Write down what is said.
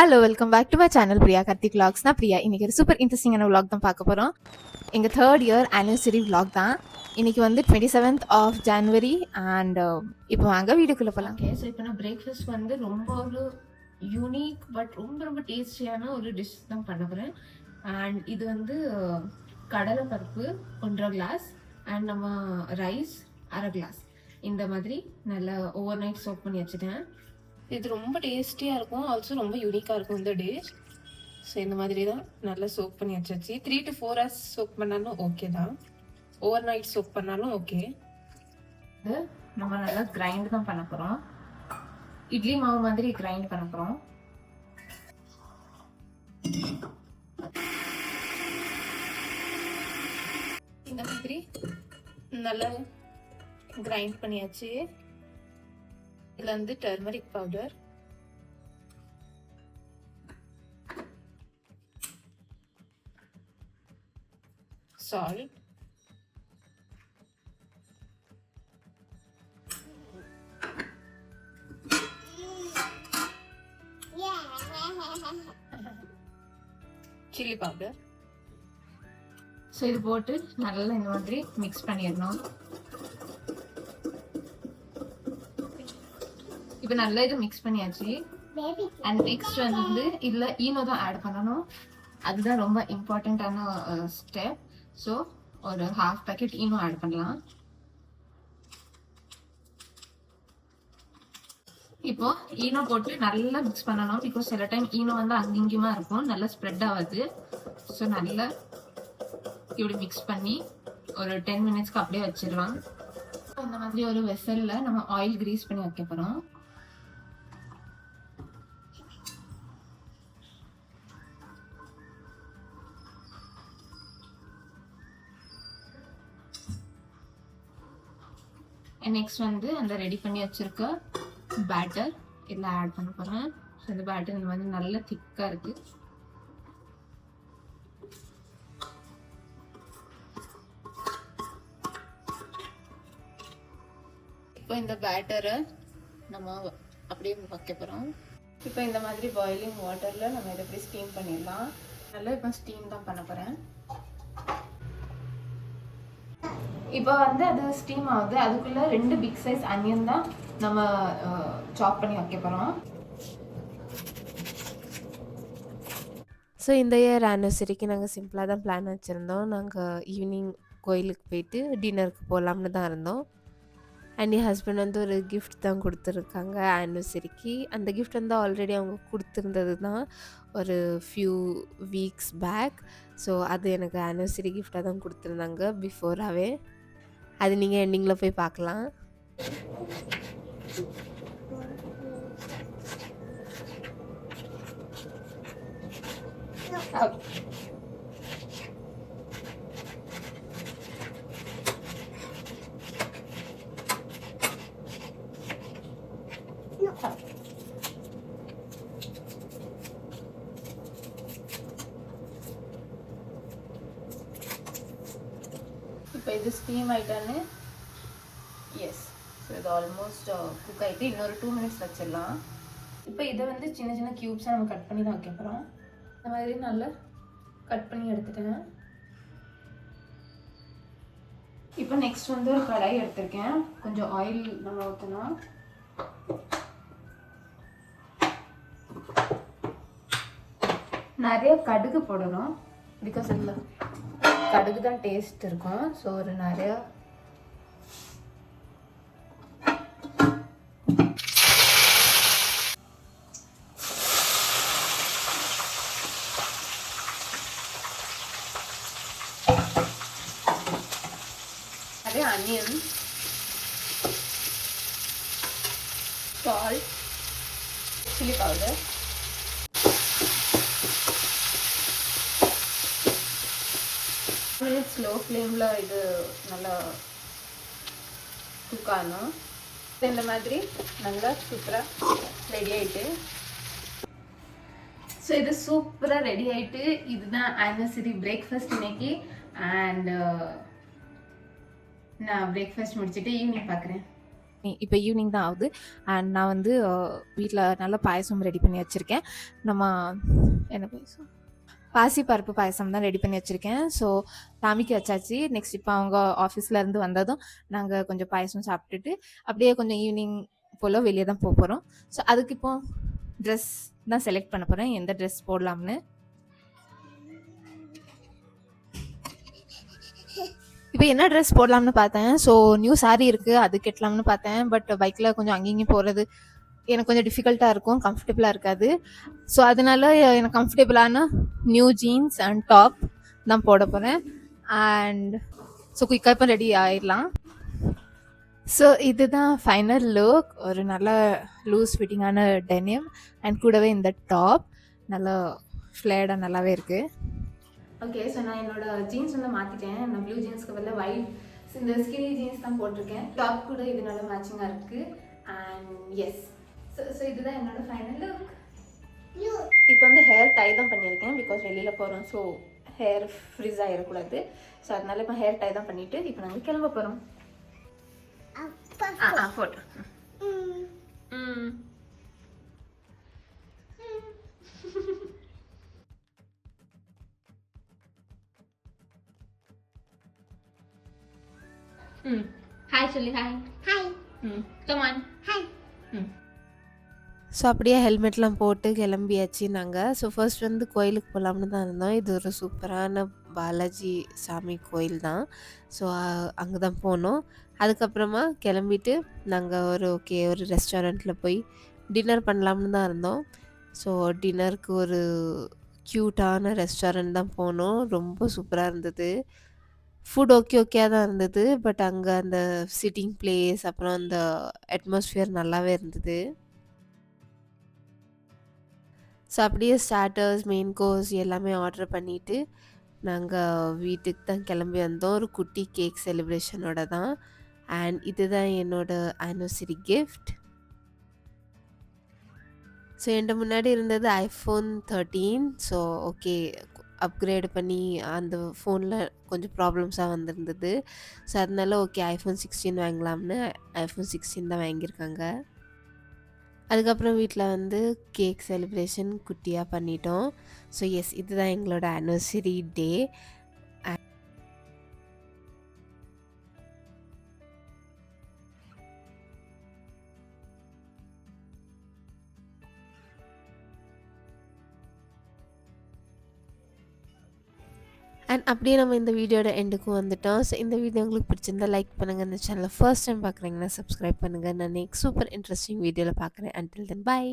Hello welcome back to my channel Priya Karthik vlogs. நான் பிரியா. இன்றைக்கி ஒரு சூப்பர் இன்ட்ரெஸ்டிங்கான vlog தான் பார்க்க போகிறோம். எங்கள் 3rd இயர் ஆனிவர்சரி vlog தான். இன்றைக்கி வந்து 27th ஆஃப் ஜனவரி அண்ட் இப்போ வாங்க வீடியோக்குள்ளே போகலாம். ஓகே, ஸோ இப்போ நான் பிரேக்ஃபாஸ்ட் வந்து ரொம்ப ஒரு யூனிக் பட் ரொம்ப ரொம்ப டேஸ்டியான ஒரு டிஷ் தான் பண்ண போகிறேன். அண்ட் இது வந்து கடலை பருப்பு 1.5 கிளாஸ் அண்ட் நம்ம ரைஸ் 1/2 கிளாஸ் இந்த மாதிரி நல்லா ஓவர் நைட் சோக் பண்ணி வச்சுட்டேன். இது ரொம்ப டேஸ்டியாக இருக்கும், ஆல்சோ ரொம்ப யூனிக்காக இருக்கும் இந்த டிஷ். ஸோ இந்த மாதிரி தான் நல்லா சோக் பண்ணி வச்சாச்சு. 3 to 4 hours சோக் பண்ணாலும் ஓகே தான், ஓவர் நைட் சோக் பண்ணாலும் ஓகே. இது நம்ம நல்லா கிரைண்ட் தான் பண்ண போகிறோம், இட்லி மாவு மாதிரி கிரைண்ட் பண்ண போகிறோம். இந்த மாதிரி நல்லா கிரைண்ட் பண்ணியாச்சு. இதில் வந்து turmeric powder, salt, chilli powder. So இது போட்டு நல்லா இந்த மாதிரி மிக்ஸ் பண்ணிடணும். இப்போ நல்லா இது மிக்ஸ் பண்ணியாச்சு. அண்ட் நெக்ஸ்ட் வந்து இதில் ஈனோ தான் ஆட் பண்ணணும், அதுதான் ரொம்ப இம்பார்ட்டண்ட்டான ஸ்டெப். ஸோ ஒரு 1/2 packet ஈனோ ஆட் பண்ணலாம். இப்போ ஈனோ போட்டு நல்லா மிக்ஸ் பண்ணணும், பிகாஸ் சில டைம் ஈனோ வந்து அங்கிங்குமா இருக்கும், நல்லா ஸ்ப்ரெட் ஆகாது. ஸோ நல்லா இப்படி மிக்ஸ் பண்ணி ஒரு 10 minutesக்கு அப்படியே வச்சிடலாம். இந்த மாதிரி ஒரு வெசலில் நம்ம ஆயில் கிரீஸ் பண்ணி வைக்க போகிறோம். நெக்ஸ்ட் வந்து அந்த ரெடி பண்ணி வச்சிருக்க பேட்டர் இதில் ஆட் பண்ண போகிறேன். ஸோ இந்த பேட்டர் இந்த மாதிரி நல்லா திக்காக இருக்கு. இப்போ இந்த பேட்டரை நம்ம அப்படியே வைக்க போகிறோம். இப்போ இந்த மாதிரி பாயிலிங் வாட்டரில் நம்ம இதை அப்படியே ஸ்டீம் பண்ணிடலாம். நல்லா இப்போ ஸ்டீம் தான் பண்ண போகிறேன். இப்போ வந்து அது ஸ்டீம் ஆகுது, அதுக்குள்ளே 2 பிக் சைஸ் அனியன் தான் நம்ம சாப் பண்ணி வைக்க போகிறோம். ஸோ இந்த இயர் ஆனிவர்சரிக்கு நாங்கள் சிம்பிளாக தான் பிளான் வச்சுருந்தோம். நாங்கள் ஈவினிங் கோயிலுக்கு போயிட்டு டின்னருக்கு போகலாம்னு தான் இருந்தோம். அண்ட் என் ஹஸ்பண்ட் வந்து ஒரு கிஃப்ட் தான் கொடுத்துருக்காங்க ஆனிவர்சரிக்கு. அந்த கிஃப்ட் வந்து ஆல்ரெடி அவங்க கொடுத்துருந்தது தான் ஒரு ஃபியூ வீக்ஸ் பேக். ஸோ அது எனக்கு ஆனிவர்சரி கிஃப்டாக தான் கொடுத்துருந்தாங்க பிஃபோராகவே. அது நீங்கள் எண்டிங்கில் போய் பார்க்கலாம். இப்போ இது ஸ்டீம் ஆகிட்டான்னு, எஸ், ஸோ இது ஆல்மோஸ்ட் குக் ஆகிட்டு இன்னொரு 2 minutes வச்சிடலாம். இப்போ இதை வந்து சின்ன சின்ன க்யூப்ஸாக நம்ம கட் பண்ணி தான் வைக்க போகிறோம். இந்த மாதிரி நல்லா கட் பண்ணி எடுத்துட்டேன். இப்போ நெக்ஸ்ட் வந்து ஒரு கடாய் எடுத்திருக்கேன், கொஞ்சம் ஆயில் நம்ம ஊற்றணும். நிறைய கடுகு போடணும், பிகாஸ் இதில் கடுகு தான் டேஸ்ட் இருக்கும். ஸோ ஒரு நிறையா நிறைய onion, salt, chilli powder, slow ஃப்ளேமில் இது நல்லா குக் ஆகணும். இந்த மாதிரி நல்லா சூப்பராக ரெடி ஆகிட்டு, ஸோ இது சூப்பராக ரெடி ஆகிட்டு. இதுதான் ஆனிவர்சரி பிரேக்ஃபாஸ்ட் இன்னைக்கு. அண்ட் நான் பிரேக்ஃபாஸ்ட் முடிச்சுட்டு ஈவினிங் பார்க்குறேன். இப்போ ஈவினிங் தான் ஆகுது. அண்ட் நான் வந்து வீட்டில் நல்ல பாயசம் ரெடி பண்ணி வச்சுருக்கேன். நம்ம என்ன பாயசம், பாசிப்பருப்பு பாயசம் தான் ரெடி பண்ணி வச்சுருக்கேன். ஸோ சாமிக்கு வச்சாச்சு. நெக்ஸ்ட் இப்போ அவங்க ஆஃபீஸ்லேருந்து வந்ததும் நாங்கள் கொஞ்சம் பாயசம் சாப்பிட்டுட்டு அப்படியே கொஞ்சம் ஈவினிங் போல் வெளியே தான் போக போகிறோம். ஸோ அதுக்கு இப்போ ட்ரெஸ் தான் செலக்ட் பண்ண போகிறேன், எந்த ட்ரெஸ் போடலாம்னு. இப்போ என்ன ட்ரெஸ் போடலாம்னு பார்த்தேன். ஸோ நியூ சாரீ இருக்குது, அது கட்டலாம்னு பார்த்தேன். பட் பைக்கில் கொஞ்சம் அங்கேயும் இங்கேயும் போகிறது எனக்கு கொஞ்சம் டிஃபிகல்ட்டாக இருக்கும், கம்ஃபர்டபுளாக இருக்காது. ஸோ அதனால எனக்கு கம்ஃபர்டபுளான நியூ ஜீன்ஸ் அண்ட் டாப் தான் போட போகிறேன். அண்ட் ஸோ குயிக்காக இப்போ ரெடி ஆயிடலாம். ஸோ இதுதான் ஃபைனல் லுக். ஒரு நல்ல லூஸ் ஃபிட்டிங்கான டெனிம் அண்ட் கூடவே இந்த டாப் நல்லா ஃப்ளேடாக நல்லாவே இருக்குது. ஓகே, ஸோ நான் என்னோடய ஜீன்ஸ் வந்து மாற்றிட்டேன். நான் ப்ளூ ஜீன்ஸ்க்கு பதில் ஒயிட் இந்த ஸ்கினி ஜீன்ஸ் தான் போட்டிருக்கேன். டாப் கூட இது நல்லா மேட்சிங்காக இருக்குது. அண்ட் எஸ், ஸோ இதுதான் என்னோடய ஃபைனல் லுக். இப்போ வந்து ஹேர் டை தான் பண்ணியிருக்கேன், பிகாஸ் வெளியில் போகிறோம். ஸோ ஹேர் ஃப்ரிஸ் ஆகிடக்கூடாது. ஸோ அதனால இப்போ ஹேர் டை தான் பண்ணிவிட்டு இப்போ நாங்கள் கிளம்ப போகிறோம். ஃபோட்டோ ஹாய் சொல்லி hi. Come on hi. So அப்படியே ஹெல்மெட்லாம் போட்டு கிளம்பியாச்சு நாங்கள். ஸோ ஃபர்ஸ்ட் வந்து கோயிலுக்கு போகலாம்னு தான் இருந்தோம். இது ஒரு சூப்பரான பாலாஜி சாமி கோயில் தான். ஸோ அங்கே தான் போனோம். அதுக்கப்புறமா கிளம்பிட்டு நாங்கள் ஒரு ரெஸ்டாரண்ட்டில் போய் டின்னர் பண்ணலாம்னு தான் இருந்தோம். ஸோ டின்னருக்கு ஒரு க்யூட்டான ரெஸ்டாரண்ட் தான் போனோம். ரொம்ப சூப்பராக இருந்தது. ஃபுட் ஓகேயா தான் இருந்தது. பட் அங்கே அந்த சிட்டிங் பிளேஸ் அப்புறம் அந்த அட்மாஸ்ஃபியர் நல்லாவே இருந்தது. ஸோ அப்படியே ஸ்டார்டர்ஸ், மெயின் கோர்ஸ் எல்லாமே ஆர்டர் பண்ணிவிட்டு நாங்கள் வீட்டுக்கு தான் கிளம்பி வந்தோம். ஒரு குட்டி கேக் செலிப்ரேஷனோட தான். அண்ட் இதுதான் என்னோடய ஆனிவர்சரி கிஃப்ட். ஸோ என்கிட்ட முன்னாடி இருந்தது iPhone 13. ஸோ ஓகே, அப்கிரேட் பண்ணி அந்த ஃபோனில் கொஞ்சம் ப்ராப்ளம்ஸாக வந்திருந்தது. ஸோ அதனால ஓகே iPhone 16 வாங்கலாம்னு iPhone 16 தான் வாங்கியிருக்காங்க. அதுக்கப்புறம் வீட்டில் வந்து கேக் செலிப்ரேஷன் குட்டியாக பண்ணிட்டோம். ஸோ எஸ், இதுதான் எங்களோட ஆனிவர்சரி டே. அண்ட் அப்படியே நம்ம இந்த வீடியோட எண்டுக்கும் வந்துட்டோம். ஸோ இந்த வீடியோ உங்களுக்கு பிடிச்சிருந்தா லைக் பண்ணுங்கள். இந்த சேனலை ஃபர்ஸ்ட் டைம் பார்க்குறீங்கன்னா சப்ஸ்கிரைப் பண்ணுங்கள். நான் நெக்ஸ்ட் சூப்பர் இன்ட்ரெஸ்டிங் வீடியோவில் பார்க்குறேன். Until then by.